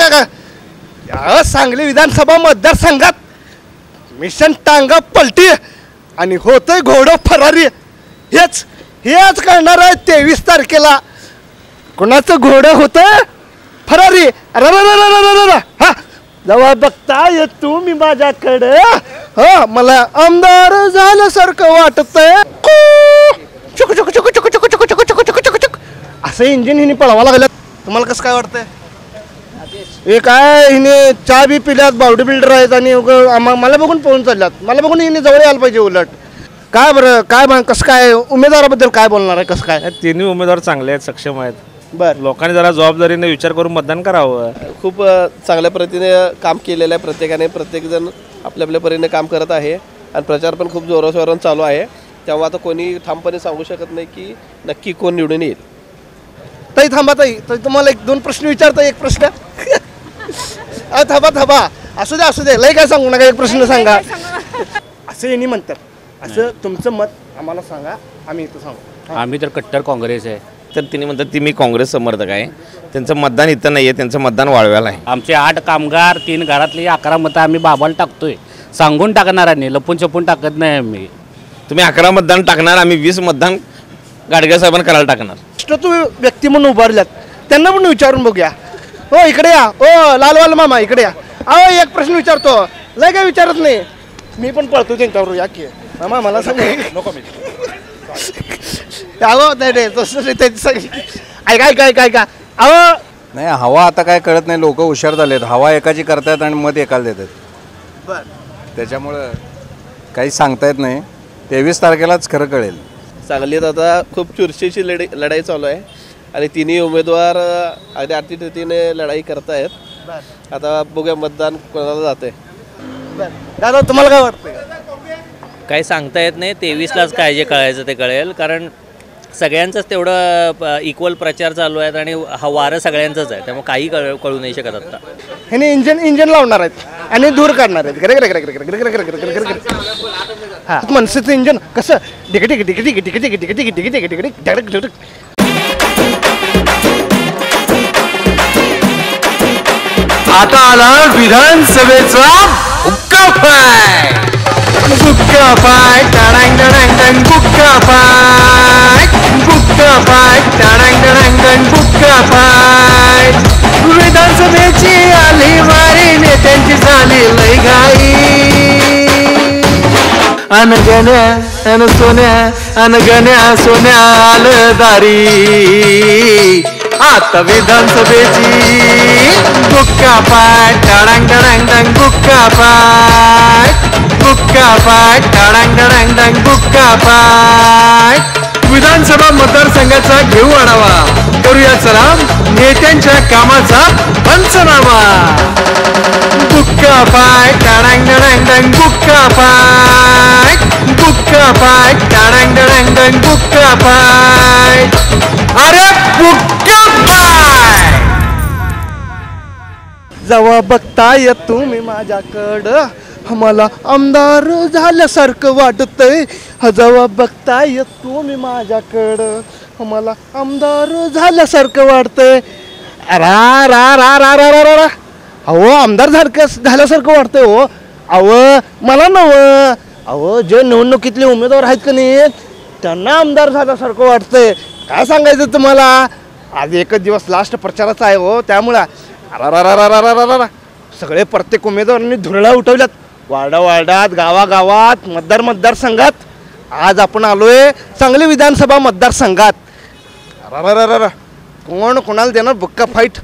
या सांगली विधानसभा मतदारसंघात मिशन टांगा पलटी आणि होतंय घोडं फरारी. हेच हेच करणार आहे 23 तारखेला. कोणाचं घोडं होतं फरारी. हा जेव्हा बघताय तुम्ही माझ्याकडे हा मला आमदार झाल्यासारखं वाटतंय. चुक चुक चुक चुक चुक चुक चुक चुक चुक चुक चुक असं इंजिन हिने पळवा लागलं. तुम्हाला कसं काय वाटतंय? हे काय हिने चहा बी पिल्यात बॉडी बिल्डर आहेत आणि मला बघून पळून चालल्यात. मला बघून हिने जवळ यायला पाहिजे. उलट काय बरं काय कसं काय उमेदवाराबद्दल काय बोलणार आहे? कसं काय? तिन्ही उमेदवार चांगले आहेत, सक्षम आहेत. बरं लोकांनी जरा जबाबदारीने विचार करून मतदान करावं. खूप चांगल्या पद्धतीने काम केलेलं आहे प्रत्येकाने. प्रत्येकजण आपल्या आपल्या परीने काम करत आहे आणि प्रचार पण खूप जोराशोरानं चालू आहे. तेव्हा आता कोणी ठामपणे सांगू शकत नाही की नक्की कोण निवडून येईल. ताई थांबा ताई. तर तुम्हाला 1-2 प्रश्न विचारता. एक प्रश्न थांबा असू दे लय काय सांगू नका. एक प्रश्न सांगा. असं यांनी म्हणतात. असं तुमचं मत आम्हाला सांगा, आम्ही इथं सांगू. आम्ही तर कट्टर काँग्रेस आहे. तर तिने म्हणतात ती मी काँग्रेस समर्थक आहे. त्यांचं मतदान इथं नाही आहे, त्यांचं मतदान वाळव्याला आहे. आमचे 8 कामगार 3 घरातली 11 मतं आम्ही बाबाला टाकतोय. सांगून टाकणार आहे, लपून छपून टाकत नाही आम्ही. तुम्ही 11 मतदान टाकणार, आम्ही 20 मतदान गाडगे साहेबांना करायला टाकणार. तू व्यक्ती म्हणून उभारल्यात त्यांना पण विचारून बघूया. हो इकडे या. हो लालवाल मामा इकडे या. अहो एक प्रश्न विचारतो. लय काय विचारत नाही. मी पण पळतो त्यांच्यावर. या की मामा मला सांग. नको मी अहो नाही तसं ऐका अहो नाही. हवा आता काय कळत नाही. लोक हुशार झालेत. हवा एकाची करतायत आणि मत एकाला देतात. बर त्याच्यामुळं काही सांगता येत नाही. 23 तारखेलाच खरं कळेल. सांगलीत आता खूप चुरशीची लढाई चालू आहे आणि तिन्ही उमेदवार अगदी अतिशयतीने लढाई करत आहेत. आता बघूया मतदान कोणाला जाते. दादा तुम्हाला काय वाटतं? काही सांगता येत नाही. 23लाच काय जे कळायचं ते कळेल. कारण सगळ्यांचंच तेवढं इक्वल प्रचार चालू आहेत आणि हा वारं सगळ्यांचंच आहे. त्यामुळे काही कळू नाही शकत आता. ह्याने इंजन लावणार आहेत आणि दूर काढणार आहेत. हा मनसेचं इंजन कसं आता आला विधानसभेचा बुक्का पाय टाडांग डडांग बुक्का पाय टाडांग डडांग बुक्का पाय. विधानसभेची आली वारी, नेत्यांची झाली लय घाई. अनगण्या अन सोन्या अनगण्या सोन्या आलं दारी. आता विधानसभेची बुक्का पाय टाडांग डडांग बुक्का पाय टाडांग डडांग बुक्का पाय. विधानसभा मतदारसंघाचा घेऊ आढावा, करूया चला नेत्यांच्या कामाचा पंचनामा. बुक्का पाय टाडांग डडांग बुक्का पाय टाडांग डडांग बुक्का पाय. अरे बुक्का पाय. जेव्हा बघताय तुम्ही माझ्याकडं मला आमदार झाल्यासारखं वाटतंय. जेव्हा बघताय तुम्ही माझ्याकडं मला आमदार झाल्यासारखं वाटतंय. रा रा रा रा रा रा रा. अहो आमदार झाल्यासारखं वाटतंय. हो अहो मला नवं. अहो जे निवडणुकीतले उमेदवार आहेत का नाही त्यांना आमदार झाल्यासारखं वाटतंय. काय सांगायचं तुम्हाला. आज एकच दिवस लास्ट प्रचाराचा आहे. हो त्यामुळं सगळे प्रत्येक उमेदवारांनी धुरळा उठवल्यात. वार्डात गावागावात मतदारसंघात. आज आपण आलोय सांगली विधानसभा मतदारसंघात. कोण कोणाला देणार बुक्का फाईट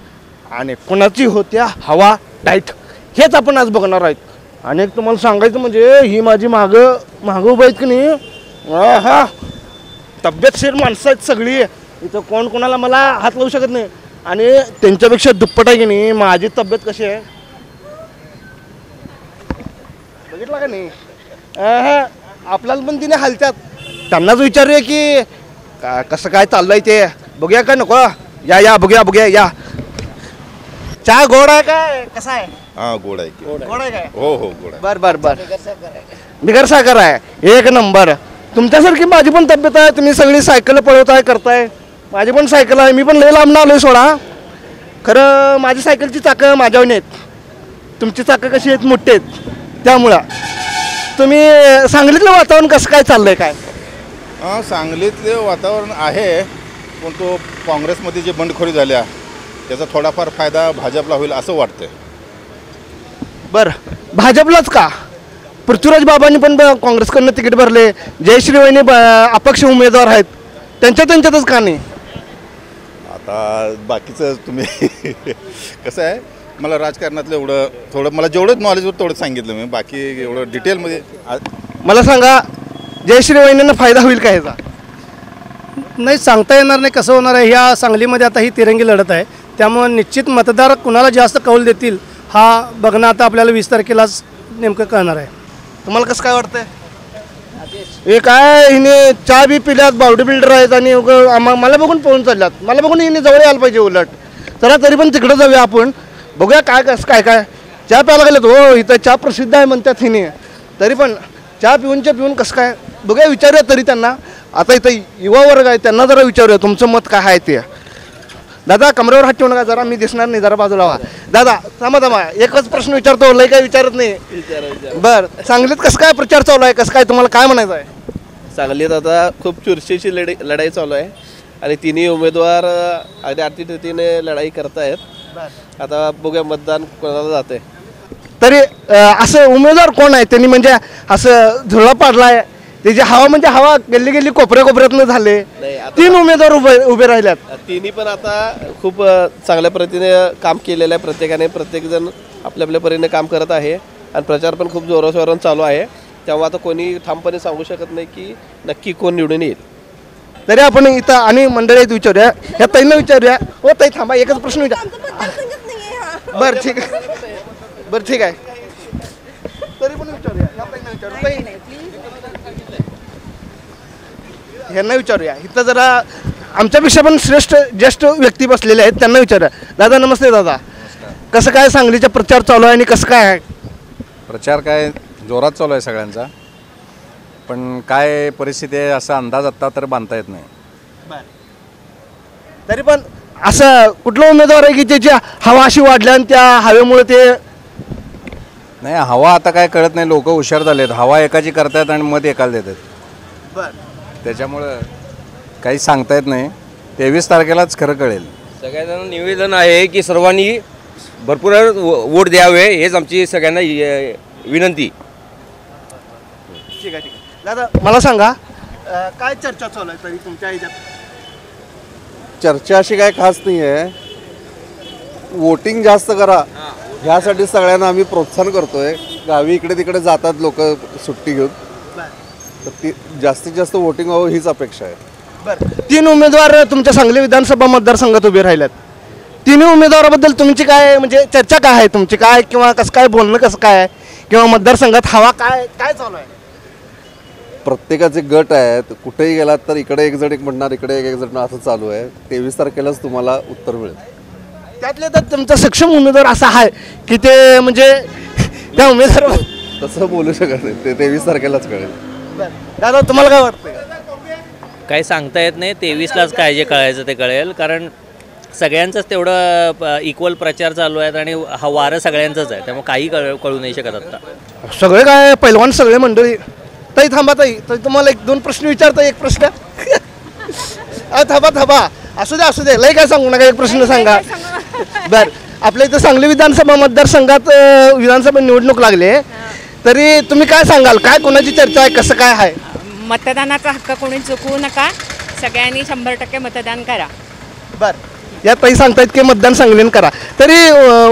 आणि कोणाची होत्या हवा टाईट हेच आपण आज बघणार आहेत. आणि तुम्हाला सांगायचं म्हणजे ही माझी मागं उभं आहेत की नाही. हा तब्येतशीर माणसं आहेत सगळी. इथं कोण कोणाला मला हात लावू शकत नाही आणि त्यांच्यापेक्षा दुप्पट आहे की नाही माझी तब्येत कशी आहे बघितलं का नाही. आपल्याला पण तिने हालतात. त्यांनाच विचारूया की कसं काय चाललंय ते बघूया का नको. या बघूया या. चहा गोड आहे काय कसा आहे? हा गोड आहे. गोड आहे काय? हो गोड आहे. बर बिगर साखर आहे. एक नंबर. तुमच्यासारखी माझी पण तब्येत आहे. तुम्ही सगळी सायकल पळवताय करताय. माझी पण सायकल आहे. मी पण लय लांब आलोय सोडा. खरं माझी सायकलची चाकं माझ्यावर आहेत, तुमची चाकं कशी आहेत मोठी आहेत, त्यामुळं तुम्ही सांगलीतलं वातावरण कसं काय चाललंय काय? सांगलीतले वातावरण आहे, पण तो काँग्रेसमध्ये जे बंडखोरी झाल्या त्याचा थोडाफार फायदा भाजपला होईल असं वाटतंय. बरं, भाजपलाच का? पृथ्वीराज बाबांनी पण काँग्रेसकडनं तिकीट भरले, जयश्री वहिनी अपक्ष उमेदवार आहेत, त्यांच्यातच का नाही? आता बाकीचं तुम्ही कसं आहे, मला राजकारणातलं एवढं थोडं मला जेवढं नॉलेज होतं तेवढं सांगितलं मी, बाकी एवढं डिटेलमध्ये मला सांगा, जयश्री वहिनींना फायदा होईल का ह्याचा? नाही, सांगता येणार नाही कसं होणार आहे. ह्या सांगलीमध्ये आता ही तिरंगी लढत आहे, त्यामुळे निश्चित मतदार कुणाला जास्त कौल देतील हा बघणं आता आपल्याला 20 तारखेलाच नेमकं कळणार आहे. तुम्हाला कसं काय वाटतंय? हे काय, हिने चहा बी पिल्यात, बॉडी बिल्डर आहेत आणि मला बघून पळून चालल्यात. मला बघून हिने जवळ यायला पाहिजे उलट. चला तरी पण तिकडं जाऊया आपण, बघूया काय कसं काय काय. चहा प्यायला गेलेत हो, इथं चहा प्रसिद्ध आहे म्हणतात हिने, तरी पण चहा पिऊन कसं काय बघूया, विचारूया तरी त्यांना. आता इथं युवा वर्ग आहे, त्यांना जरा विचारूया तुमचं मत काय आहे ते. दादा कमरेवर हात ठेवू नका, जरा मी दिसणार नाही, जरा बाजूला व्हा. दादा थांबा, एकच प्रश्न विचारतो, लय काय विचारत नाही. बर, सांगलीत कसं काय प्रचार चालू आहे, कसं काय तुम्हाला काय म्हणायचं आहे? सांगलीत आता खूप चुरशीची लढाई चालू आहे आणि तिन्ही उमेदवार अगदी आर्थिक रीतीने लढाई करत आहेत. आता बघूया मतदान कोणाला जाते. तरी असं उमेदवार कोण आहे त्यांनी म्हणजे असं झुळा पाडलाय, त्याची हवा म्हणजे हवा गल्ली कोपऱ्यातनं झाले. 3 उमेदवार उभे राहिल्यात, तिन्ही पण आता खूप चांगल्या पद्धतीने काम केलेलं आहे. प्रत्येकजण आपल्या परीने काम करत आहे आणि प्रचार पण खूप जोराशोरानं चालू आहे. तेव्हा आता कोणी ठामपणे सांगू शकत नाही की नक्की कोण निवडून येईल. तरी आपण इथं आणि मंडळीत विचारूया, ह्या ताईंना विचारूया. हो ताई थांबा, एकच प्रश्न विचार. बरं ठीक आहे, तरी पण विचारूया, ह्यांना विचारूया. इथं जरा आमच्यापेक्षा पण श्रेष्ठ ज्येष्ठ व्यक्ती बसलेले आहेत, त्यांना विचारूया. दादा नमस्ते. दादा कसं काय सांगलीचा प्रचार चालू आहे आणि कसं काय आहे? प्रचार काय जोरात चालू आहे सगळ्यांचा, पण काय परिस्थिती आहे असा अंदाज आत्ता तर बांधता येत नाही. तरी पण असं कुठला उमेदवार आहे की त्याची हवा अशी वाढल्या आणि त्या हवेमुळे ते नाही, हवा आता काय कळत नाही, लोक हुशार झालेत, हवा एकाची करतायत आणि मत एकाला देतात. त्याच्यामुळं काही सांगता येत नाही. 23 तारखेलाच खरं कळेल. सगळ्यांना निवेदन आहे की सर्वांनी भरपूर वोट द्यावे, हेच आमची सगळ्यांना विनंती. ठीक आहे. दादा मला सांगा, काय चर्चा चालू आहे तरी तुमच्या ह्याच्यात? चर्चा अशी काय खास नाही आहे, वोटिंग जास्त करा ह्यासाठी सगळ्यांना आम्ही प्रोत्साहन करतोय. गावी इकडे तिकडे जातात लोक सुट्टी घेऊन, तर ती जास्तीत जास्त वोटिंग व्हावं हीच अपेक्षा आहे. बरं, 3 उमेदवार तुमच्या सांगली विधानसभा मतदारसंघात उभे राहिल्यात. 3 उमेदवाराबद्दल तुमची काय म्हणजे चर्चा काय आहे तुमची, काय किंवा कसं काय बोलणं कसं काय आहे, किंवा मतदारसंघात हवा काय चालू आहे? प्रत्येकाचे गट आहेत, कुठेही गेलात तर इकडे एक जण एक म्हणणार, इकडे एक जण असं चालू आहे. 23 तारखेलाच तुम्हाला उत्तर मिळेल. त्यातल्या त्यात तुमचा सक्षम उमेदवार असा आहे की ते म्हणजे त्या उमेदवार तसं बोलू शकत नाही, ते 23 तारखेलाच कळेल. दादा तुम्हाला काय वाटतं? काही सांगता येत नाही, 23लाच काय जे कळायचं ते कळेल. कारण सगळ्यांचंच तेवढं इक्वल प्रचार चालू आहेत आणि हा वारं सगळ्यांचंच आहे, त्यामुळे काही कळू नाही शकत आता. सगळे काय पैलवान सगळे मंडळी. ताई थांबा, ताई तुम्हाला 1-2 प्रश्न विचारता. एक प्रश्न थांबा, असू दे लय काय सांगू नका, एक प्रश्न सांगा. बर, आपल्या इथं सांगली विधानसभा मतदारसंघात विधानसभा निवडणूक लागली, तरी तुम्ही काय सांगाल, काय कोणाची चर्चा आहे, कसं काय आहे? मतदानाचा हक्क कोणी चुकवू नका, सगळ्यांनी 100% मतदान करा. बर, या ताई सांगतायत की मतदान सांगलीन करा. तरी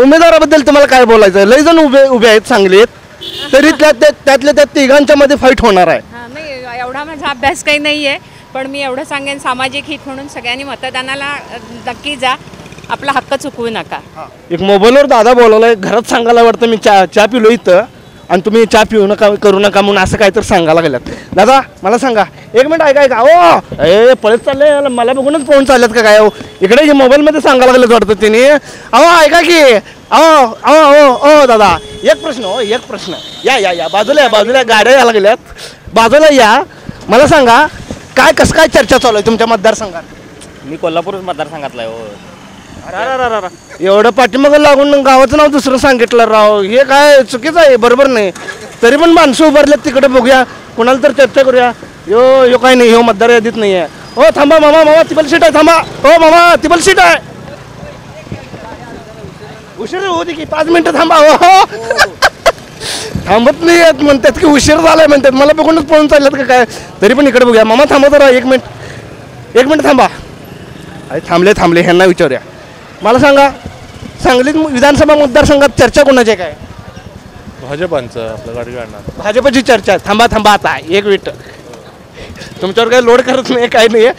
उमेदवाराबद्दल तुम्हाला काय बोलायचं? लय जण उभे आहेत सांगलीत, तरी त्यातल्या त्या तिघांच्या मध्ये फाईट होणार आहे. नाही, एवढा माझा अभ्यास काही नाही आहे, पण मी एवढं सांगेन, सामाजिक हित म्हणून सगळ्यांनी मतदानाला नक्की जा, आपला हक्क चुकवू नका. एक मोबाईलवर दादा बोलवलाय, घरात सांगायला वाटतं मी चहा पिलो इथं आणि तुम्ही चहा पिऊ नका, करू नका म्हणून असं काहीतरी सांगायला गेल्यात. दादा मला सांगा, 1 मिनिट ऐका. ओ पळत चालले, मला बघूनच फोन चालल्यात का काय? इकडे मोबाईलमध्ये सांगायला गेलं वाटतं तिने. ऐका की, ओ दादा एक प्रश्न. या बाजूला गाड्या यायला गेल्यात, बाजूला या. मला सांगा, कसं काय चर्चा चालू आहे तुमच्या मतदारसंघात? मी कोल्हापूर मतदारसंघातला आहे. एवढं पाठीमागं लागून गावाचं नाव दुसरं सांगितलं राव, हे काय चुकीचं आहे, बरोबर नाही. तरी पण माणसं उभारलेत तिकडे, बघूया कोणाला तर चर्चा करूया. यो काय नाही, ह्यो मतदार यादीत नाही आहे. हो थांबा मामा तिबल सीट आहे, थांबा. हो मामा तिबल सीट आहे. उशीर होती की 5 मिनिटं थांबा. हो थांबत नाही आहेत म्हणतात की उशीर झालाय म्हणतात, मला बघूनच पळून चालल्यात का काय. तरी पण इकडे बघूया. मामा थांबा जरा, 1 मिनिट थांबा. अरे थांबले ह्यांना विचारूया. मला सांगा, सांगलीत विधानसभा मतदारसंघात चर्चा कोणाची आहे काय? भाजपांचं आपलं गाडी काढणार. भाजपची चर्चा. थांबा आता 1 मिनिट, तुमच्यावर काही लोड करत नाही, काही नाही आहे.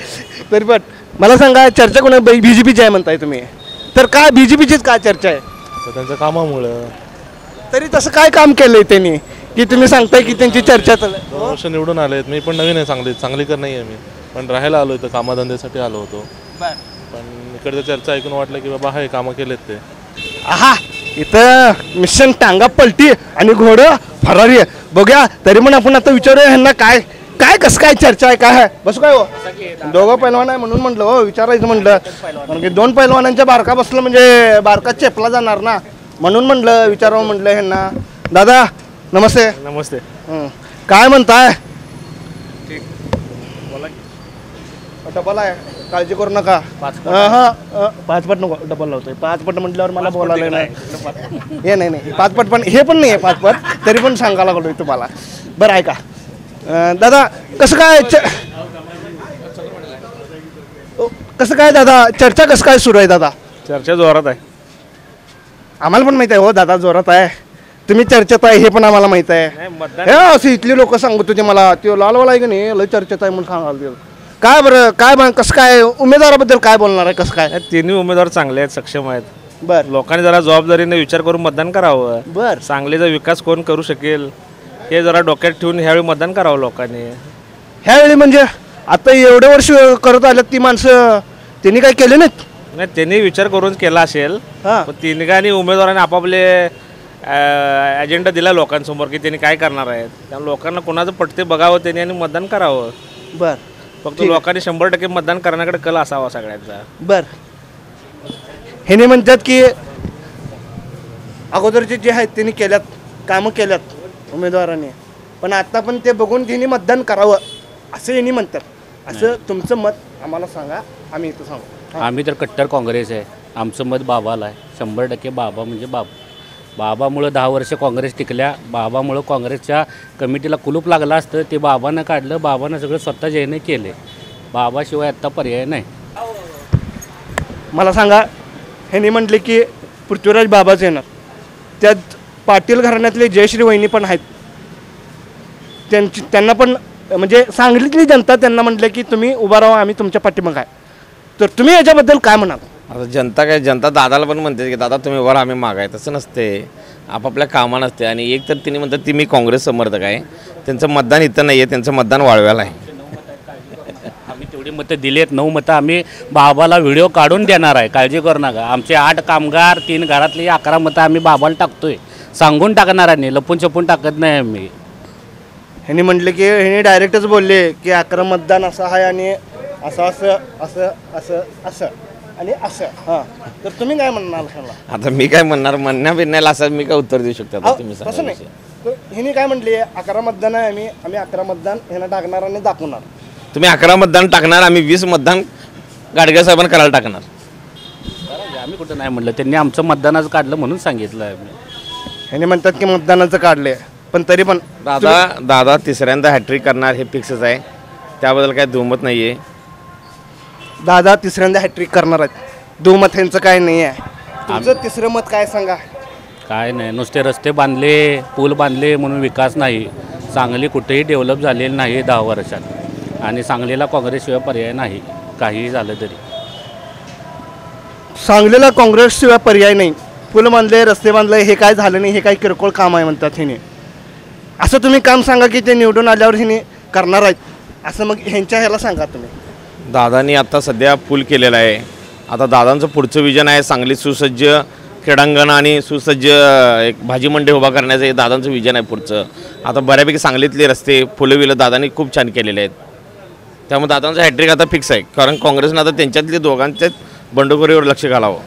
तरी पण मला सांगा, चर्चा कोणा BJPची आहे म्हणताय तुम्ही, तर काय BJPचीच काय चर्चा आहे? तर त्यांच्या कामामुळं. तरी तसं काय काम केलंय त्यांनी की तुम्ही सांगताय की त्यांची चर्चा चालू आहे? 2 वर्ष निवडून आलेत, मी पण नवीन आहे सांगलीकर नाही आहे मी, पण राहायला आलो इथं, कामाधंद्यासाठी आलो होतो. पण इकडच्या चर्चा ऐकून वाटलं की बाबा हे कामं केलेत ते. आहा, इथं मिशन टांगा पलटी आणि घोडं फरारी आहे. बघूया. तरी पण आपण आता विचारूया ह्यांना काय कसं काय चर्चा आहे, काय आहे. बसू काय हो, दोघं पैलवान आहे म्हणून म्हटलं हो विचारायचं म्हटलं, कारण की 2 पैलवानांच्या बारका बसलं म्हणजे बारका चेपला जाणार ना, म्हणून म्हटलं विचारावं म्हटलं ह्यांना. दादा नमस्ते. नमस्ते. काय म्हणताय? डबल आहे, काळजी करू नका. 5 पट नको, डबल लावतोय. 5 पट म्हटल्यावर मला बोलायला नाही. हे नाही 5 पट, पण हे पण नाही आहे 5 पट, तरी पण सांगायला लागलोय तुम्हाला. बरं ऐका दादा, कसं काय दादा, चर्चा कसं काय सुरू आहे दादा? चर्चा जोरात आहे. आम्हाला पण माहित आहे हो दादा, जोरात आहे. तुम्ही चर्चेत आहे हे पण आम्हाला माहित आहे. हे असं इथली लोक सांगत होते मला, ते लालवाला आहे की नाही लय चर्चेत आहे म्हणून सांगाल. काय बरं, काय कसं काय उमेदवाराबद्दल काय बोलणार आहे, कसं काय? तिन्ही उमेदवार चांगले आहेत, सक्षम आहेत. बर, लोकांनी जरा जबाबदारीने विचार करून मतदान करावं. बर, सांगलीचा विकास कोण करू शकेल हे जरा डोक्यात ठेवून ह्यावेळी मतदान करावं लोकांनी. ह्यावेळी म्हणजे आता एवढे वर्ष करत आल्यात ती माणसं, त्यांनी काय केले नाहीत? नाही, त्यांनी विचार करून केला असेल, पण तिन्ही उमेदवारांनी आपापले अजेंडा दिला लोकांसमोर की त्यांनी काय करणार आहेत. त्यामुळे लोकांना कोणाचं पटते बघावं त्यांनी आणि मतदान करावं. बर, फक्त लोकांनी 100% मतदान करण्याकडे कल असावा सगळ्यांचा. बर, ह्याने म्हणतात की अगोदरचे जे आहेत त्यांनी केल्यात, कामं केल्यात उमेदवारांनी, पण आता पण ते बघून त्यांनी मतदान करावं असं यांनी म्हणतात. असं तुमचं मत आम्हाला सांगा, आम्ही इथं सांगू. आम्ही तर कट्टर काँग्रेस आहे, आमचं मत बाबाला आहे 100%. बाबा म्हणजे बाबामुळं 10 वर्ष काँग्रेस टिकल्या, बाबामुळं काँग्रेसच्या कमिटीला कुलूप लागलं असतं, ते बाबानं काढलं, बाबानं सगळं स्वतः जयने केले. बाबाशिवाय आत्ता पर्याय नाही. मला सांगा, ह्यांनी म्हटले की पृथ्वीराज बाबाच येणार, त्यात पाटील घराण्यातले जयश्री वहिनी पण आहेत, त्यांना पण म्हणजे सांगलीतली जनता त्यांना म्हटलं की तुम्ही उभा राहा, आम्ही तुमच्या पाठीमागे आहे. तर तुम्ही याच्याबद्दल काय म्हणाल? आता जनता दादाला पण म्हणते की दादा तुम्ही वर आम्ही मागाय, तसं नसते, आपापल्या कामा नसते. आणि एक तर तिने म्हणतात ती मी काँग्रेस समर्थक आहे, त्यांचं मतदान इथं नाही आहे, त्यांचं मतदान वाळव्याला आहे. आम्ही तेवढी मतं दिलीत, 9 मतं आम्ही बाबाला व्हिडिओ काढून देणार आहे, काळजी करू नका. आमचे 8 कामगार, 3 घरातली 11 मतं आम्ही बाबाला टाकतोय, सांगून टाकणार आहे, लपून छपून टाकत नाही आम्ही. ह्यांनी म्हटले की ह्यांनी डायरेक्टच बोलले की 11 मतदान असं आहे आणि असं असं असं असं असं आणि असं. हां, तर तुम्ही काय म्हणणार ह्याला? आता मी काय म्हणणार, म्हणण्या बिन्याला असं मी काय उत्तर देऊ शकतो आता तुम्ही तसं नाही. ह्यांनी काय म्हटले 11 मतदान आहे, आम्ही 11 मतदान ह्यांना टाकणार आणि दाखवणार. तुम्ही 11 मतदान टाकणार, आम्ही 20 मतदान गाडगे साहेबांना करायला टाकणार. आम्ही कुठं नाही म्हटलं, त्यांनी आमचं मतदानाचं काढलं म्हणून सांगितलं आहे. ह्यांनी म्हणतात की मतदानाचं काढले, पण तरी पण दादा तिसऱ्यांदा हॅट्रिक करणार हे फिक्सच आहे, त्याबद्दल काही दुमत नाही आहे. दादा तिसऱ्यांदा हॅट्रिक करणार आहेत, दुमत ह्यांचं काय नाही आहे. तुमचं तिसरं मत काय सांगा? काय नाही, नुसते रस्ते बांधले, पूल बांधले म्हणून विकास नाही. सांगली कुठेही डेव्हलप झालेली नाही 10 वर्षात, आणि सांगलीला काँग्रेसशिवाय पर्याय नाही, काहीही झालं तरी. सांगलीला काँग्रेसशिवाय पर्याय नाही, पूल बांधले, रस्ते बांधले, हे काय झालं नाही, हे काही किरकोळ काम आहे म्हणतात ह्याने. असं तुम्ही काम सांगा की ते निवडून आल्यावर ह्याने करणार आहेत, असं मग ह्यांच्या ह्याला सांगा तुम्ही. दादानी आता सध्या पूल केलेला आहे, आता दादांचं पुढचं विजन आहे सांगलीत सुसज्ज क्रीडांगण आणि सुसज्ज एक भाजी मंडी उभा करण्याचं हे दादांचं विजन आहे पुढचं. आता बऱ्यापैकी सांगलीतले रस्ते फुलं विलं दादांनी खूप छान केलेले आहेत, त्यामुळे दादांचं हॅट्रिक आता फिक्स आहे. कारण काँग्रेसनं आता त्यांच्यातले दोघांच्याच बंडखोरीवर लक्ष घालावं.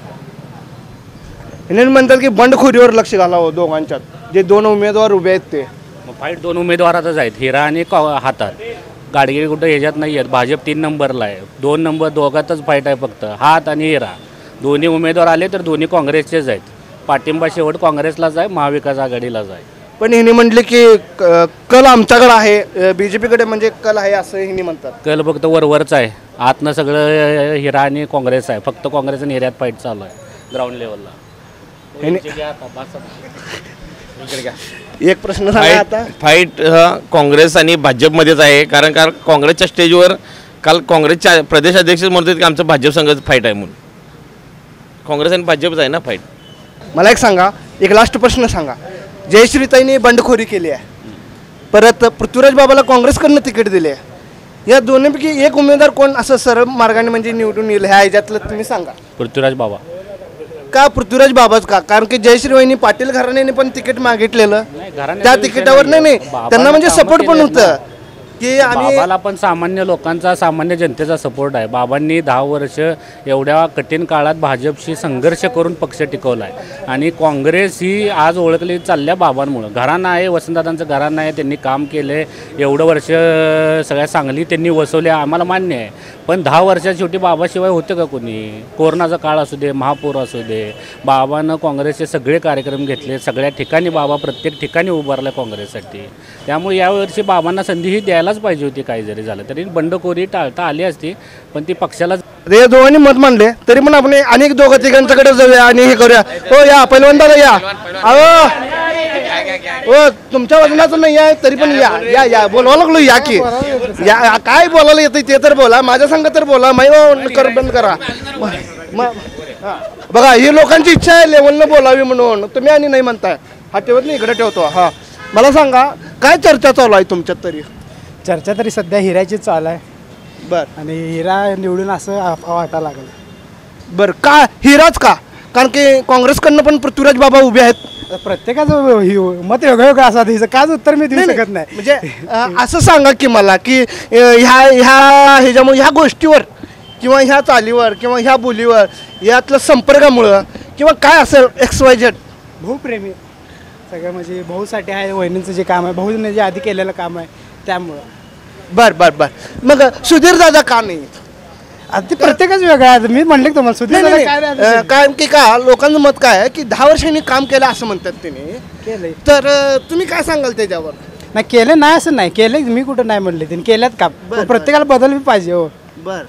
ह्यांनी म्हणतात की बंडखोरीवर लक्ष घालावं दोघांच्यात, जे दोन उमेदवार उभे आहेत ते. मग फाईट दोन उमेदवारातच आहेत, हिरा आणि हातात. गाडगिरी कुठं ह्याच्यात नाही आहेत. भाजप 3 नंबरला आहे, 2 नंबर दोघातच फाईट आहे फक्त, हात आणि हिरा. दोन्ही उमेदवार आले तर दोन्ही काँग्रेसचेच आहेत. पाठिंबा शेवट काँग्रेसलाच आहे, महाविकास आघाडीलाच आहे. पण हिने म्हटले की कल आमच्याकडे आहे, बीजेपीकडे म्हणजे कल आहे असं हिने म्हणतात. कल फक्त वरवरच आहे, आतनं सगळं हिरा आणि काँग्रेस आहे. फक्त काँग्रेस आणि हिऱ्यात फाईट चालू आहे ग्राउंड लेवलला. एक प्रश्न सांगा आता. फाईट काँग्रेस आणि भाजपमध्येच आहे, कारण काँग्रेसच्या स्टेजवर काल काँग्रेसच्या प्रदेशाध्यक्ष म्हणतात की आमचं भाजप संघाचं फाईट आहे म्हणून. काँग्रेस आणि भाजपच आहे ना फाईट. मला एक सांगा, एक लास्ट प्रश्न सांगा. जयश्रीताईंनी बंडखोरी केली आहे, परत पृथ्वीराज बाबाला काँग्रेसकडनं तिकीट दिले आहे. या दोन्हीपैकी एक उमेदवार कोण असं सरळ मार्गाने म्हणजे निवडून येईल ह्या ह्याच्यातलं तुम्ही सांगा. पृथ्वीराज बाबा. का पृथ्वीराज बाबाच का? कारण की जयश्रीवाहिनी पाटील घराण्याने पण तिकीट मागितलेलं, त्या तिकिटावर नाही त्यांना म्हणजे सपोर्ट पण होतं की आम्ही. बाबाला पण सामान्य लोकांचा, सामान्य जनतेचा सपोर्ट आहे. बाबांनी 10 वर्ष एवढ्या कठीण काळात भाजपशी संघर्ष करून पक्ष टिकवला आहे. आणि काँग्रेस ही आज ओळखली चालल्या बाबांमुळं. घराणं आहे, वसंतदादांचं घराणं आहे, त्यांनी काम केले एवढं वर्ष, सगळ्या सांगली त्यांनी वसवल्या, आम्हाला मान्य आहे. पण 10 वर्षात शेवटी बाबाशिवाय होतं का कोणी? कोरोनाचा काळ असू दे, महापूर असू दे, बाबानं काँग्रेसचे सगळे कार्यक्रम घेतले. सगळ्या ठिकाणी बाबा प्रत्येक ठिकाणी उभारला काँग्रेससाठी. त्यामुळे यावर्षी बाबांना संधी ही द्यायलाच पाहिजे होती. काही जरी झालं तरी बंडखोरी टाळता आली असती, पण ती पक्षाला. हे दोघांनी मत मांडले तरी पण आपण अनेक दोघं तिघांच्याकडे जाऊया आणि हे करूया. हो या पहिलवान दादा या. हो तुमच्या वजनाचं नाही आहे तरी पण या या या बोलवा लागलो या की या. काय बोलायला येतं ते तर बोला, माझ्या संग तर बोला. कर बंद करा. बघा ही लोकांची इच्छा आहे लेवलनं बोलावी म्हणून, तुम्ही आणि नाही म्हणताय. हा ठेवत नाही, इकडे ठेवतो. हा मला सांगा काय चर्चा चालू आहे तुमच्यात? तरी चर्चा तरी सध्या हिऱ्याची चालू आहे. बरं. आणि हिरा निवडून असं वाटायला लागलं. बरं का हिराच का? कारण की काँग्रेसकडनं पण पृथ्वीराज बाबा उभे आहेत. प्रत्येकाचं मत वेगळं वेगळं असं हिचं काच उत्तर मी देऊ शकत नाही. म्हणजे असं सांगा की मला की ह्याच्यामुळे ह्या गोष्टीवर किंवा ह्या चालीवर किंवा ह्या बोलीवर यातलं संपर्कामुळं किंवा काय असेल XYZ. भाऊप्रेमी सगळं म्हणजे भाऊसाठी आहे. वहिनींचं जे काम आहे, भाऊने जे आधी केलेलं काम आहे त्यामुळं. बरं बरं बरं. मग सुधीर दादा का नाही? आता ते प्रत्येकच वेगळं आहे. मी म्हणले तुम्हाला सुधीर कारण की का लोकांचं मत काय आहे की 10 वर्षांनी काम केलं असं म्हणतात त्यांनी केलंय. तर तुम्ही काय सांगाल त्याच्यावर? नाही केलं नाही असं नाही केलं, मी कुठं नाही म्हणले त्यांनी केल्यात काम. प्रत्येकाला बदल बी पाहिजे. हो बरं.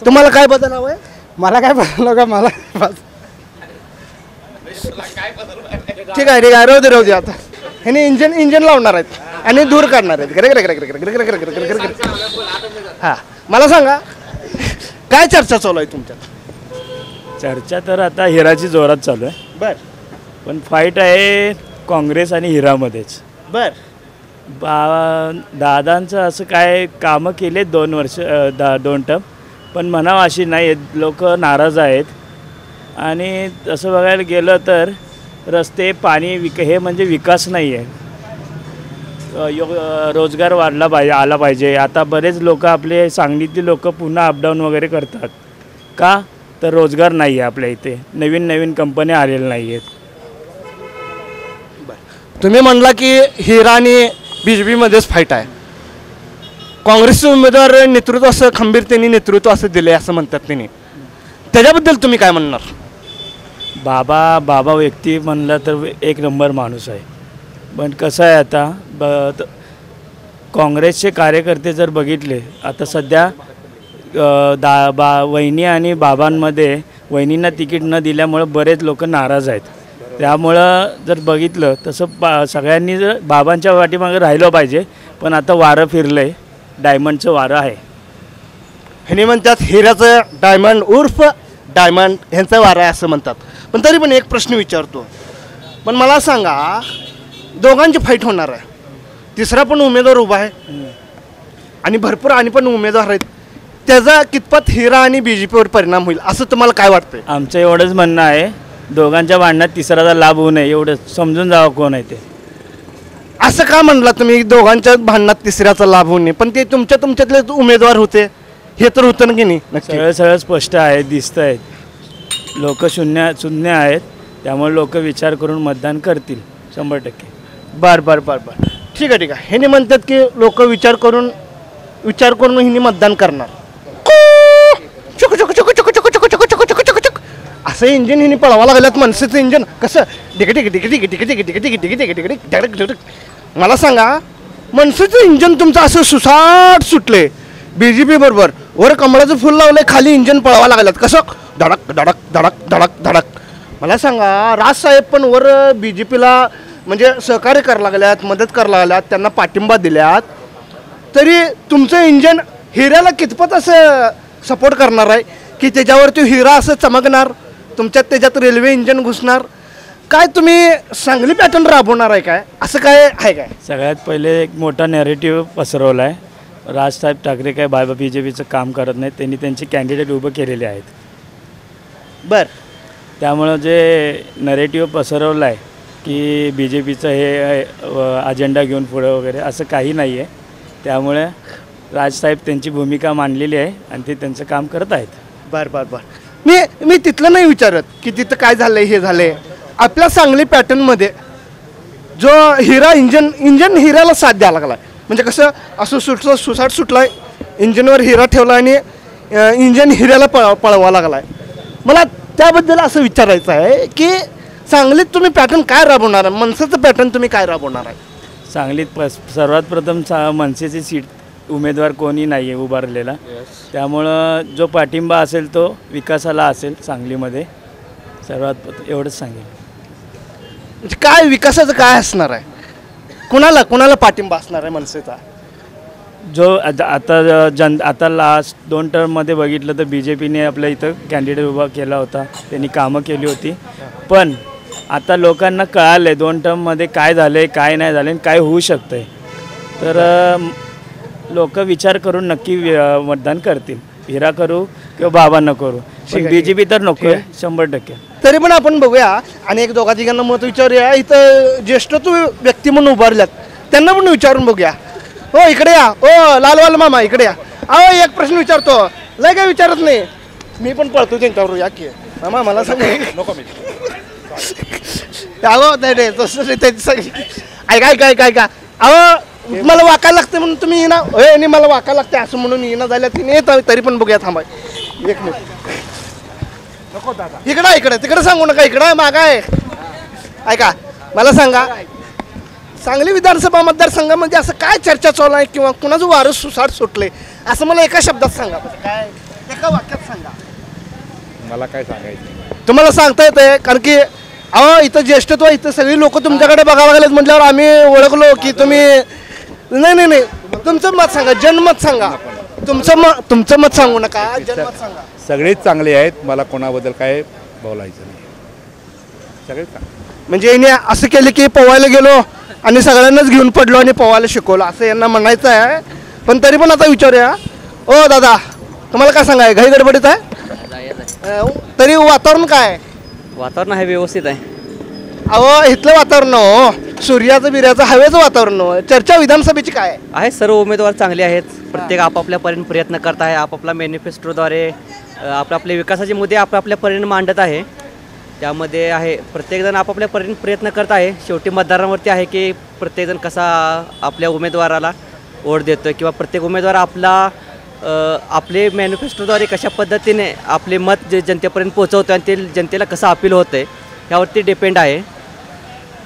तुम्हाला काय बदल हवंय? मला काय बदल का मला ठीक आहे राहू दे आता. ह्याने इंजन लावणार आहेत आणि दूर काढणार आहेत. हा मला सांगा काय चर्चा चालू आहे तुमच्यात? चर्चा तर आता हिराची जोरात चालू आहे. बर. पण फाईट आहे काँग्रेस आणि हिरामध्येच. बर. दादांचं असं काय कामं केले 2 वर्ष 2 टर्म, पण म्हणावं अशी नाही आहेत. लोक नाराज आहेत. आणि तसं बघायला गेलं तर रस्ते, पाणी, हे म्हणजे विकास नाही आहे. रोजगार वाढला पाहिजे, आला पाहिजे. आता बरेच लोक आपले सांगलीतली लोक पुन्हा अपडाऊन वगैरे करतात. का तर रोजगार नाही आहे आपल्या इथे, नवीन कंपन्या आलेल्या नाही आहेत. तुम्ही म्हणला की हिरा आणि BJPमध्येच फाईट आहे. काँग्रेसचे उमेदवार नेतृत्व असं खंबीरतेने नेतृत्व असं दिले असं म्हणतात त्यांनी, त्याच्याबद्दल तुम्ही काय म्हणणार? बाबा व्यक्ती म्हणलं तर 1 नंबर माणूस आहे. पण कसं आहे आता काँग्रेसचे कार्यकर्ते जर बघितले आता सध्या वहिनी आणि बाबांमध्ये वहिनींना तिकीट न दिल्यामुळं बरेच लोक नाराज आहेत. त्यामुळं जर बघितलं तसं सगळ्यांनी जर बाबांच्या पाठीमागे राहिलं पाहिजे. पण आता वारं फिरलं आहे, डायमंडचं वारं आहे. ह्याने म्हणतात हिराचं डायमंड उर्फ डायमंड ह्यांचं वारं आहे असं म्हणतात. पण तरी पण एक प्रश्न विचारतो. पण मला सांगा दोघांची फाईट होणार आहे, तिसरा पण उमेदवार उभा आहे आणि भरपूर आणि पण उमेदवार आहेत. त्याचा कितपत हिरा आणि BJPवर परिणाम होईल असं तुम्हाला काय वाटतंय? आमचं एवढंच म्हणणं आहे, दोघांच्या भांडणात तिसऱ्याचा लाभ होऊ नये, एवढं समजून जावं कोण आहे ते. असं का म्हणला तुम्ही दोघांच्या भांडणात तिसऱ्याचा लाभ होऊ नये? पण ते तुमच्यातले उमेदवार होते, हे तर होतं की नाही? सगळं स्पष्ट आहे, दिसत आहेत. लोक शून्य आहेत. त्यामुळे लोक विचार करून मतदान करतील 100%. बर बर बर बर ठीक आहे ह्यांनी म्हणतात की लोक विचार करून ह्यांनी मतदान करणार. चुक चुक चुक चुक चुक चुक चुक चुक चुक चुक चुक असं इंजिन ह्यांनी पळवा लागल्यात. मनसेचं इंजिन कसं Dick Dick Dick Dick Dick Dick Dick Dick Dick Dick Dick Dick Dick. मला सांगा मनसेचं इंजिन तुमचं असं सुसाट सुटले BJP बरोबर वर कमळाचं फुल लावलंय खाली इंजिन पळवा लागल्यात कसं धडक धडक धडक धडक धडक. मला सांगा राजसाहेब पण वर BJPला म्हणजे सहकार्य करायला लागल्यात मदत करायला लागल्यात त्यांना पाठिंबा दिल्यात तरी तुमचं इंजिन हिऱ्याला कितपत असं सपोर्ट करणार आहे की त्याच्यावर तो हिरा असं चमकणार तुमच्यात त्याच्यात रेल्वे इंजिन घुसणार काय तुम्ही सांगली पॅटर्न राबवणार आहे काय असं काय आहे काय? सगळ्यात पहिले एक मोठा नॅरेटिव्ह पसरवला आहे. राजसाहेब ठाकरे काय BJPचं काम करत नाहीत त्यांनी त्यांचे कॅन्डिडेट उभं केलेले आहेत. बरं त्यामुळं जे नॅरेटिव्ह पसरवलं आहे की BJPचं हे अजेंडा घेऊन पुढं वगैरे असं काही नाही आहे. त्यामुळे राजसाहेब त्यांची भूमिका मांडलेली आहे आणि ते त्यांचं काम करत आहेत. बरं बरं बरं मी तिथलं नाही विचारत की तिथं काय झालं हे झालं. आपल्या सांगली पॅटर्नमध्ये जो हिरा इंजन हिऱ्याला साथ द्यायला लागला म्हणजे कसं असं सुसाट सुटला आहे इंजिनवर हिरा ठेवला आणि इंजन हिऱ्याला पळवा लागला आहे. मला त्याबद्दल असं विचारायचं आहे की सांगलीत तुम्ही पॅटर्न काय राबवणार आहे मनसेचं पॅटर्न तुम्ही काय राबवणार आहे? सांगलीत सर्वात प्रथम मनसेची सीट उमेदवार कोणी नाही आहे उभारलेला. त्यामुळं जो पाठिंबा असेल तो विकासाला असेल सांगलीमध्ये सर्वात एवढंच सांगेल. म्हणजे काय विकासाचं काय असणार आहे कुणाला पाठिंबा असणार आहे मनसेचा? जो आता लास्ट 2 टर्ममध्ये बघितलं तर BJPने आपल्या इथं कॅन्डिडेट उभा केला होता त्यांनी कामं केली होती. पण आता लोकांना कळालं आहे 2 टर्ममध्ये काय झालं आहे काय नाही झालं काय होऊ शकतं आहे. तर लोक विचार करून नक्की मतदान करतील. हिरा करू किंवा बाबांना करू पण BJP तर नको आहे 100%. तरी पण आपण बघूया आणि एक दोघा तिघांना मत विचारूया. इथं ज्येष्ठत्व व्यक्ती म्हणून उभारल्यात त्यांना पण विचारून बघूया. हो इकडे या ओ लालवाल मामा इकडे या. अहो एक प्रश्न विचारतो लय काय विचारत नाही मी पण पळतो त्यांच्यावर या की मामा मला सांग नको मी अहो नाही तसं त्याची सगळी काय काय का अहो मला वाकायला लागते म्हणून तुम्ही येणार होय आणि मला वाकायला लागते असं म्हणून येणं झाल्या तिने येत तरी पण बघूया थांबा 1 मिनिट. नको दादा इकडे तिकडे सांगू नका इकडं मागा आहे. ऐका मला सांगा सांगली विधानसभा मतदारसंघामध्ये असं काय चर्चा चालू आहे किंवा कुणाचं वारं सुसाट सुटले असं मला एका शब्दात सांगा काय एका वाक्यात सांगा. मला काय सांगायचं तुम्हाला सांगता येते कारण की अहो इथं ज्येष्ठत्व इथं सगळी लोक तुमच्याकडे बघावं लागलेत म्हटल्यावर आम्ही ओळखलो की तुम्ही नाही तुमचं मत सांगा जनमत सांगा तुमचं मत सांगू नका जनमत सांगा. सगळेच चांगले आहेत मला कोणाबद्दल काय बोलायचं नाही सगळेच चांगले. म्हणजे याने असं केलं की पोवायला गेलो आणि सगळ्यांनाच घेऊन पडलो आणि पोवायला शिकवलं असं यांना म्हणायचं आहे. पण तरी पण आता विचारूया ओ दादा तुम्हाला काय सांगाय घाई गडबडीत आहे तरी वातावरण काय? वातावरण आहे व्यवस्थित आहे. अहो इथलं वातावरण हो सूर्याचं बिर्याचं हवेचं वातावरण हो. चर्चा विधानसभेची काय आहे? सर्व उमेदवार चांगले आहेत. प्रत्येक आपापल्या परीने प्रयत्न करत आहे. आपापल्या मॅनिफेस्टोद्वारे आपले विकासाचे मुद्दे आपापल्या परीने मांडत आहे. त्यामध्ये आहे प्रत्येकजण आपापल्या परीने प्रयत्न करत आहे. शेवटी मतदारांवरती आहे की प्रत्येकजण कसा आपल्या उमेदवाराला वोट देतो किंवा प्रत्येक उमेदवार आपले मॅनिफेस्टोद्वारे कशा पद्धतीने आपले मत जे जनतेपर्यंत पोहोचवतो आणि ते जनतेला कसं अपील होतं आहे ह्यावरती डिपेंड आहे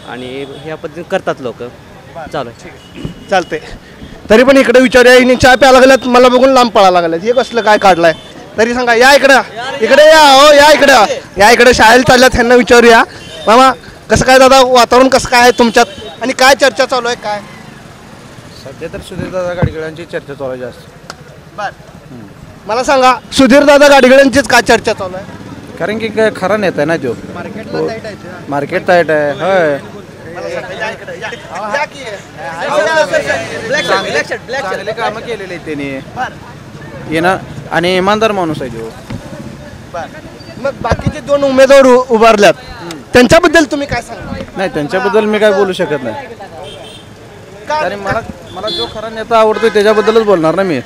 आणि ह्या पद्धतीने करतात लोक. चालू चालते तरी पण इकडे विचारूया हिने चहा प्यायला लागल्यात मला बघून लांब पळायला लागल्यात हे कसलं काय काढलंय तरी सांगा. या इकडे या हो या इकडे शाळेला चालल्यात ह्यांना विचारूया. मामा कसं काय दादा वातावरण कसं काय आहे तुमच्यात आणि काय चर्चा चालू आहे काय? सध्या तर सुधीरदादा गाडगिळांची चर्चा चालू आहे जास्त. मला सांगा सुधीरदादा गाडगिळांचीच काय चर्चा चालू आहे? कारण की काय खरा नेता आहे ना तो मार्केट टाईट आहे होय. चांगले कामं केलेले आहेत त्यांनी येणं आणि इमानदार माणूस आहे तो. मग बाकीचे 2 उमेदवार उभारल्यात त्यांच्याबद्दल तुम्ही काय सांगा? नाही त्यांच्याबद्दल मी काय बोलू शकत नाही कारण मला जो खरा नेता आवडतो त्याच्याबद्दलच बोलणार ना मी.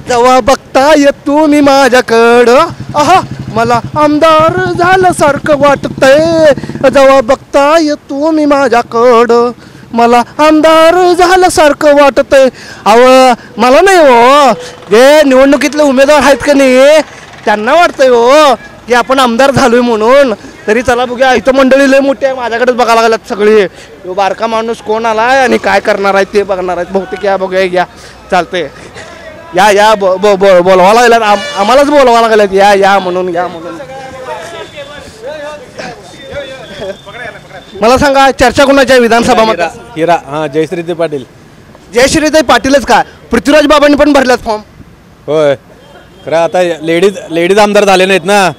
जेव्हा बघताय तुम्ही माझ्याकडं आहा मला आमदार झाल्यासारखं वाटतंय. जेव्हा बघताय तुम्ही माझ्याकडं मला आमदार झाल्यासारखं वाटतंय. अहो मला नाही हो, जे निवडणुकीतले उमेदवार आहेत का नाही त्यांना वाटतंय हो की आपण आमदार झालोय म्हणून. तरी चला बघूया, इथं मंडळी लय मोठी आहे, माझ्याकडेच बघायला लागल्यात सगळी. तो बारका माणूस कोण आलाय आणि काय करणार आहे ते बघणार आहेत बहुतेक. या बघूया, या चालतंय, या बोलवायला लागल्यात, आम्हालाच बोलवायला लागल्यात, या म्हणून. मला सांगा, चर्चा कोणाच्या विधानसभा मध्ये? हिरा, हां, जयश्रीताई पाटील. जयश्रीताई पाटीलच का? पृथ्वीराज बाबांनी पण भरल्यात फॉर्म. होय, खरं आता लेडीज आमदार झाले नाहीत ना,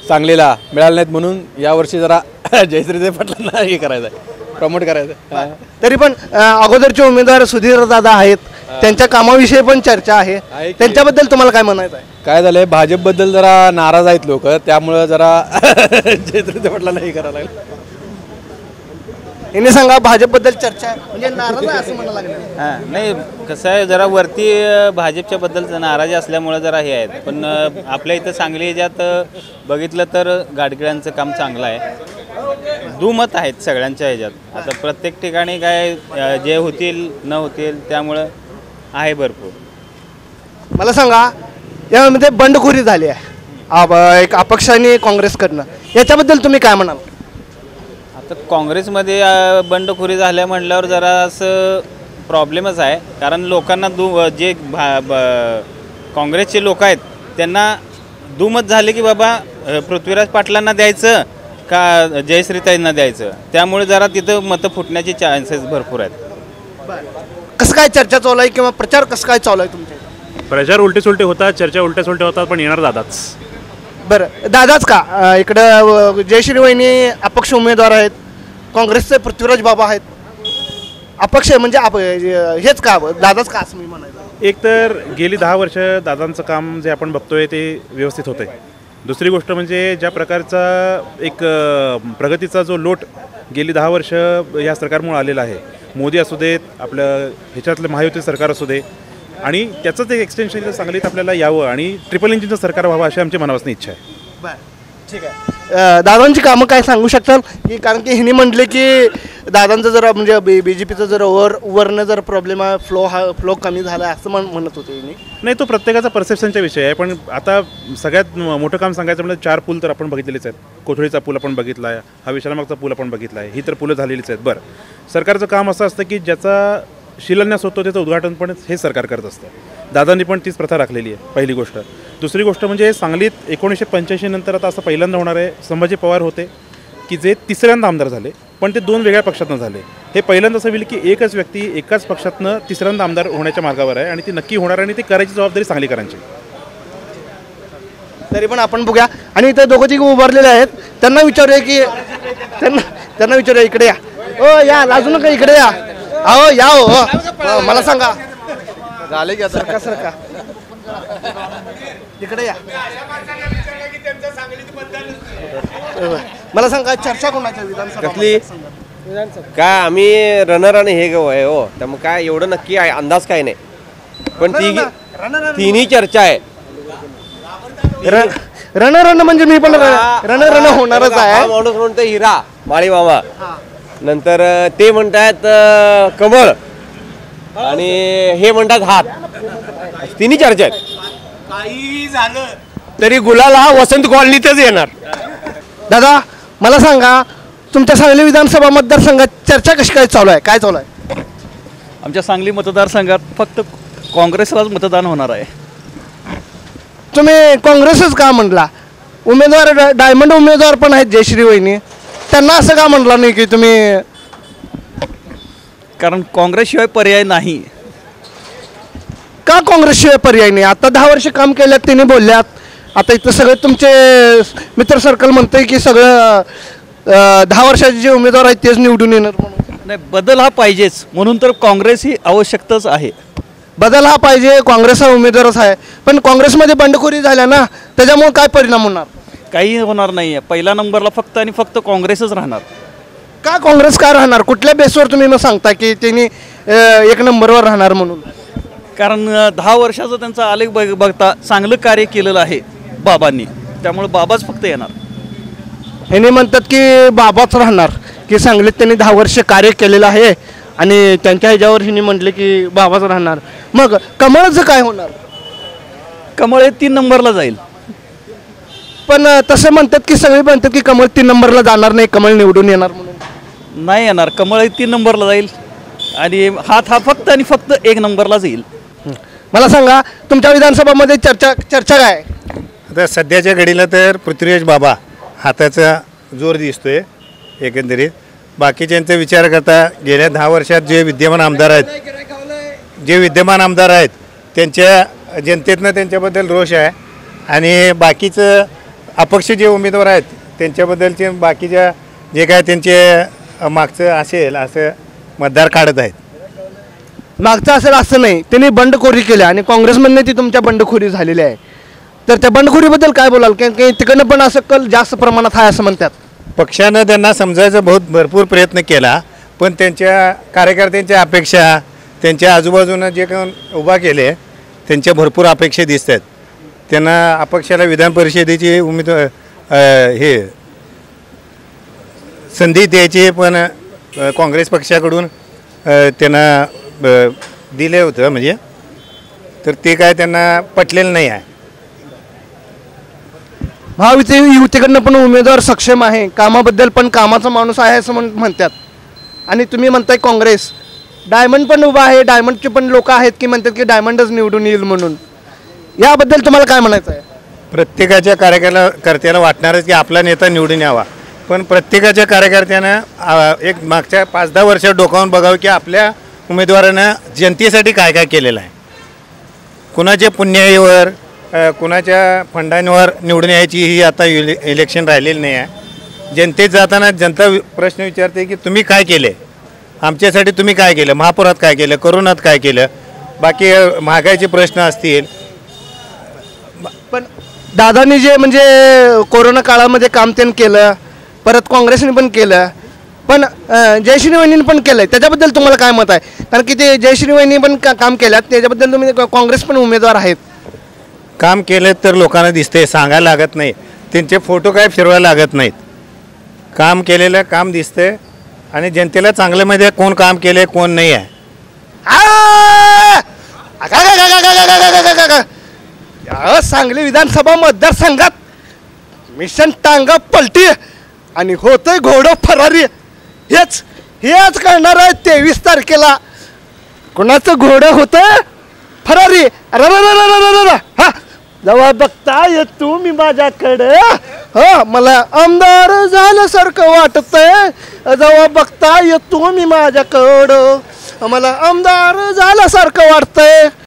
सांगलीला मिळाले नाहीत, म्हणून यावर्षी जरा जयश्रीताई पाटलांना हे करायचं आहे, प्रमोट करायचं आहे. तरी पण अगोदरचे उमेदवार सुधीर दादा आहेत, त्यांच्या कामाविषयी पण चर्चा आहे, त्यांच्याबद्दल तुम्हाला काय म्हणायचं आहे? काय झालंय, भाजपबद्दल जरा नाराज आहेत लोक, त्यामुळं जरा जयश्रीताई पाटलांना हे करायला लागलं. यांनी सांगा, भाजपबद्दल चर्चा म्हणजे नाराज आहे असं म्हणायला लागलं. हां, नाही कसं आहे, जरा वरती भाजपच्या बद्दल नाराजी असल्यामुळे जरा हे आहेत, पण आपल्या इथं सांगली ह्याच्यात बघितलं तर गाडगिळांचं काम चांगलं आहे, दुमत आहेत सगळ्यांच्या ह्याच्यात. आता प्रत्येक ठिकाणी काय जे होतील न होतील, त्यामुळं आहे भरपूर. मला सांगा, यामध्ये बंडखोरी झाली आहे एक अपक्ष आणि काँग्रेसकडनं, याच्याबद्दल तुम्ही काय म्हणाल? आता काँग्रेसमध्ये बंडखोरी झाल्या म्हटल्यावर जरा असं प्रॉब्लेमच आहे, कारण लोकांना जे काँग्रेसचे लोक आहेत त्यांना दुमत झाले की बाबा पृथ्वीराज पाटलांना द्यायचं का जयश्रीताईंना द्यायचं, त्यामुळे जरा तिथं मतं फुटण्याचे चान्सेस भरपूर आहेत. कसं काय चर्चा चालू आहे किंवा प्रचार कसं काय चालू आहे तुमच्या? प्रचार उलटे सुलटे होतात, चर्चा उलट्या सुलटे होतात, पण येणार दादाच. बरं, दादाच का? इकडं जयश्री वहिनी अपक्ष उमेदवार आहेत, काँग्रेसचे पृथ्वीराज बाबा आहेत, अपक्ष म्हणजे हेच का, दादाच का असं मी म्हणायचं? एक तर गेली 10 वर्ष दादांचं काम जे आपण बघतोय ते व्यवस्थित होतं आहे. दुसरी गोष्ट म्हणजे ज्या प्रकारचा एक प्रगतीचा जो लोट गेली 10 वर्ष या सरकारमुळे आलेला आहे, मोदी असू देत, आपलं ह्याच्यातलं महायुती सरकार असू दे, आणि त्याचंच एक एक्सटेन्शन सांगलीत आपल्याला यावं आणि ट्रिपल इंजिनचं सरकार व्हावं अशी आमची मनापासून इच्छा आहे. बरं, ठीक आहे. दादांची कामं काय सांगू शकताल की? कारण की हिने म्हटले की दादांचं जरा म्हणजे BJPचं जर वरनं जर प्रॉब्लेम आहे, फ्लो कमी झाला आहे असं म्हणत होते हिने. नाही, तो प्रत्येकाचा परसेप्शनचा विषय आहे, पण आता सगळ्यात मोठं काम सांगायचं म्हणजे 4 पूल तर आपण बघितलेलेच आहेत. कोथळीचा पूल आपण बघितला आहे, हा विशालामागचा पूल आपण बघितला आहे, ही तर पुलं झालेलीच आहेत. बरं, सरकारचं काम असं असतं की ज्याचा शिलान्यास होतो त्याचं उद्घाटन पण हे सरकार करत असतं. दादांनी पण तीच प्रथा राखलेली आहे, पहिली गोष्ट. दुसरी गोष्ट म्हणजे सांगलीत 1985 नंतर आता असं पहिल्यांदा होणार आहे, संभाजी पवार होते की जे तिसऱ्यांदा आमदार झाले, पण ते 2 वेगळ्या पक्षातनं झाले. हे पहिल्यांदा असं होईल की एकच व्यक्ती एकाच पक्षातनं तिसऱ्यांदा आमदार होण्याच्या मार्गावर आहे, आणि ती नक्की होणार, आणि ती करायची जबाबदारी सांगलीकरांची. तरी पण आपण बघूया, आणि इथे दोघं तिघं उभारलेले आहेत, त्यांना विचारूया की त्यांना विचारूया, इकडे या. ओ या, लाजू नका, इकडे या. अहो या हो, मला सांगा, झाले की आता सरका इकडे या. मला सांगा, चर्चा कोणाच्या विधानसभा कसली? काय आम्ही रनर आणि हे गाव आहे हो, त्यामुळे काय एवढं नक्की आहे अंदाज काय नाही, पण तिन्ही चर्चा आहे. रण म्हणजे मी पण रण होणारच आहे. माणूस म्हणतो हिरा माळी मामा, नंतर ते म्हणतात कमळ, आणि हे म्हणतात हात, तिन्ही चर्चा आहेत. काही झालं तरी गुलाल हा वसंत कॉलनीतच येणार. दादा मला सांगा, तुमच्या सांगली विधानसभा मतदारसंघात चर्चा कशी काय चालू आहे? काय चालू आहे? आमच्या सांगली मतदारसंघात फक्त काँग्रेसलाच मतदान होणार आहे. तुम्ही काँग्रेसच का म्हटला? उमेदवार डायमंड उमेदवार पण आहेत जयश्री वहिनी, त्यांना असं का म्हटला नाही की तुम्ही? कारण काँग्रेसशिवाय पर्याय नाही. का काँग्रेसशिवाय पर्याय नाही? आता 10 वर्ष काम केल्यात, त्यांनी बोलल्यात. आता इथं सगळे तुमचे मित्र सर्कल म्हणतंय की सगळं 10 वर्षाचे जे उमेदवार आहेत तेच निवडून येणार म्हणून. नाही, बदल हा पाहिजेच, म्हणून तर काँग्रेस ही आवश्यकताच आहे. बदल हा पाहिजे, काँग्रेस हा उमेदवारच आहे, पण काँग्रेसमध्ये बंडखोरी झाल्या ना, त्याच्यामुळे काय परिणाम होणार? काही होणार नाही आहे. पहिल्या नंबरला फक्त आणि फक्त काँग्रेसच राहणार. का काँग्रेस का राहणार? कुठल्या बेसवर तुम्ही मग सांगता की त्यांनी 1 नंबरवर राहणार म्हणून? कारण 10 वर्षाचं त्यांचा आलेख बघता चांगलं कार्य केलेलं आहे बाबांनी, त्यामुळे बाबाच फक्त येणार. ह्यांनी म्हणतात की बाबाच राहणार, की सांगलीत त्यांनी 10 वर्ष कार्य केलेलं आहे आणि त्यांच्या ह्याच्यावर ह्यांनी म्हटले की बाबाच राहणार. मग कमळचं काय होणार? कमळ हे 3 नंबरला जाईल. पण तसं म्हणतात की सगळे म्हणतात की कमळ 3 नंबरला जाणार नाही, कमळ निवडून येणार म्हणून. नाही येणार, कमळ हे 3 नंबरला जाईल आणि हात हा फक्त आणि फक्त 1 नंबरला जाईल. मला सांगा तुमच्या विधानसभामध्ये चर्चा काय आहे? आता सध्याच्या घडीला तर पृथ्वीराज बाबा हाताचा जोर दिसतोय एकंदरीत. बाकीच्यांचा विचार करता गेल्या 10 वर्षात जे विद्यमान आमदार आहेत त्यांच्या जनतेतनं त्यांच्याबद्दल रोष आहे आणि बाकीचं अपक्ष जे उमेदवार आहेत त्यांच्याबद्दलचे बाकीच्या जे काय त्यांचे मागचं असेल असं मतदार काढत आहेत. मागचं असेल असं नाही, त्यांनी बंडखोरी केली आणि काँग्रेसमधनं ती तुमच्या बंडखोरी झालेली आहे. तर त्या बंडखोरीबद्दल काय बोलाल? की तिकडनं पण असं कल जास्त प्रमाणात आहे असं म्हणतात. पक्षानं त्यांना समजायचा भरपूर प्रयत्न केला, पण त्यांच्या कार्यकर्त्यांच्या अपेक्षा, त्यांच्या आजूबाजूनं जे कोण उभा केले त्यांच्या भरपूर अपेक्षा दिसत आहेत. त्यांना अपक्षाला विधान परिषदेची हे संधी द्यायची, पण काँग्रेस पक्षाकडून त्यांना दिले होतं म्हणजे, तर ते काय त्यांना पटलेलं नाही आहे. युतीकडनं पण उमेदवार सक्षम आहे, कामाबद्दल पण कामाचा माणूस आहे असं म्हणतात. आणि तुम्ही म्हणताय काँग्रेस, डायमंड पण उभा आहे, डायमंडचे पण लोक आहेत की म्हणतात की डायमंडच निवडून येईल म्हणून. याबद्दल तुम्हाला काय म्हणायचं आहे? प्रत्येकाच्या कार्यकर्त्याला वाटणारच की आपला नेता निवडून यावा, पण प्रत्येकाच्या कार्यकर्त्यानं एक मागच्या 5-10 वर्षात डोकावून बघावं की आपल्या उमेदवारानं जनतेसाठी काय काय केलेलं आहे. कुणाच्या पुण्याईवर कुणाच्या फंडांवर निवडून यायची ही आता इलेक्शन राहिलेली नाही आहे. जनतेत जाताना जनता प्रश्न विचारते की तुम्ही काय केले, आमच्यासाठी तुम्ही काय केलं, महापुरात काय केलं, कोरोनात काय केलं, बाकी महागाईचे प्रश्न असतील. पण दादांनी जे म्हणजे कोरोना काळामध्ये काम त्यांनी केलं, परत काँग्रेसने पण केलं, पण जयश्री वहिनींनी पण केलं आहे, त्याच्याबद्दल तुम्हाला काय मत आहे? कारण की ते जयश्री वहिनी पण काम केलं, त्याच्याबद्दल तुम्ही काँग्रेस पण उमेदवार आहेत. काम केलं तर लोकांना दिसते, सांगायला लागत नाही, त्यांचे फोटो काय फिरवायला लागत नाहीत. काम केलेलं काम दिसते आणि जनतेला चांगलं माहिती आहे कोण काम केले कोण नाही आहे. सांगली विधानसभा मतदारसंघात मिशन टांगा पलटी आणि होतंय घोडं फरारी. हेच करणार आहे 23 तारखेला. कोणाचं घोडं होतं फरारी. हा जेव्हा बघताय तुम्ही माझ्याकडे मला आमदार झाल्यासारखं वाटतंय. जेव्हा बघताय तुम्ही माझ्याकडं मला आमदार झाल्यासारखं वाटतंय.